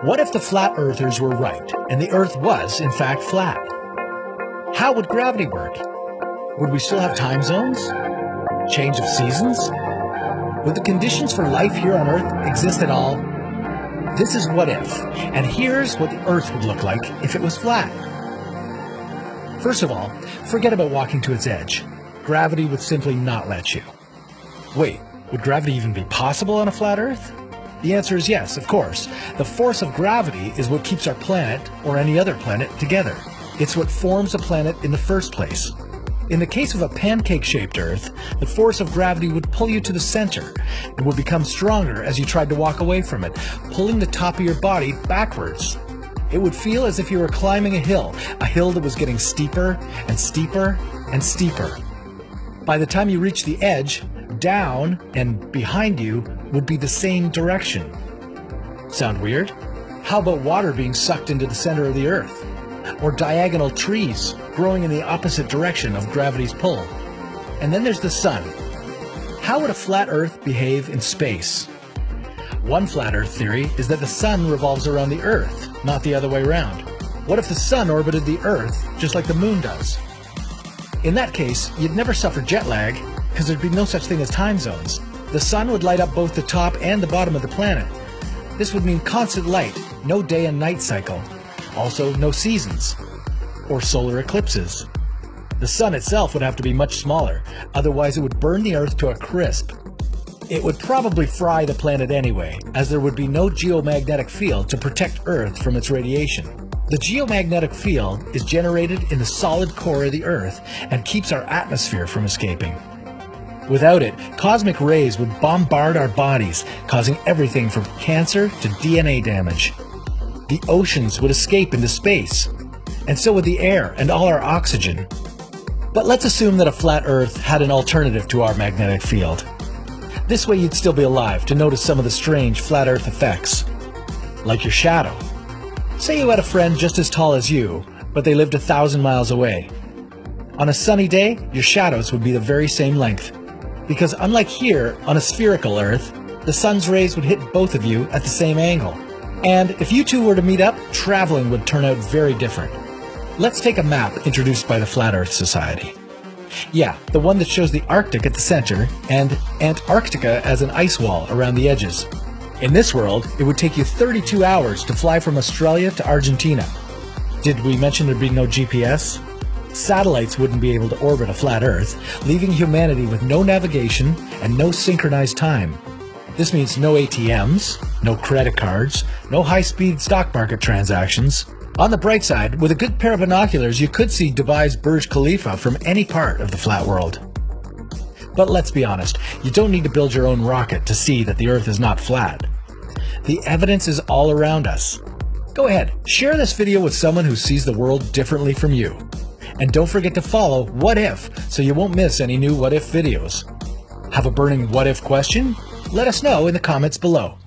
What if the flat earthers were right and the Earth was, in fact, flat? How would gravity work? Would we still have time zones? Change of seasons? Would the conditions for life here on Earth exist at all? This is what if, and here's what the Earth would look like if it was flat. First of all, forget about walking to its edge. Gravity would simply not let you. Wait, would gravity even be possible on a flat Earth? The answer is yes, of course. The force of gravity is what keeps our planet, or any other planet, together. It's what forms a planet in the first place. In the case of a pancake-shaped Earth, the force of gravity would pull you to the center and would become stronger as you tried to walk away from it, pulling the top of your body backwards. It would feel as if you were climbing a hill that was getting steeper and steeper and steeper. By the time you reach the edge, down and behind you would be the same direction. Sound weird? How about water being sucked into the center of the Earth? Or diagonal trees growing in the opposite direction of gravity's pull? And then there's the sun. How would a flat Earth behave in space? One flat Earth theory is that the sun revolves around the Earth, not the other way around. What if the sun orbited the Earth just like the moon does? In that case, you'd never suffer jet lag, because there'd be no such thing as time zones. The sun would light up both the top and the bottom of the planet. This would mean constant light, no day and night cycle. Also, no seasons, or solar eclipses. The sun itself would have to be much smaller, otherwise it would burn the Earth to a crisp. It would probably fry the planet anyway, as there would be no geomagnetic field to protect Earth from its radiation. The geomagnetic field is generated in the solid core of the Earth and keeps our atmosphere from escaping. Without it, cosmic rays would bombard our bodies, causing everything from cancer to DNA damage. The oceans would escape into space, and so would the air and all our oxygen. But let's assume that a flat Earth had an alternative to our magnetic field. This way you'd still be alive to notice some of the strange flat Earth effects. Like your shadow. Say you had a friend just as tall as you, but they lived 1,000 miles away. On a sunny day, your shadows would be the very same length. Because unlike here, on a spherical Earth, the sun's rays would hit both of you at the same angle. And if you two were to meet up, traveling would turn out very different. Let's take a map introduced by the Flat Earth Society. Yeah, the one that shows the Arctic at the center and Antarctica as an ice wall around the edges. In this world, it would take you 32 hours to fly from Australia to Argentina. Did we mention there'd be no GPS? Satellites wouldn't be able to orbit a flat Earth, leaving humanity with no navigation and no synchronized time. This means no ATMs, no credit cards, no high-speed stock market transactions. On the bright side, with a good pair of binoculars, you could see Dubai's Burj Khalifa from any part of the flat world. But let's be honest, you don't need to build your own rocket to see that the Earth is not flat. The evidence is all around us. Go ahead, share this video with someone who sees the world differently from you. And don't forget to follow What If so you won't miss any new What If videos. Have a burning what if question? Let us know in the comments below.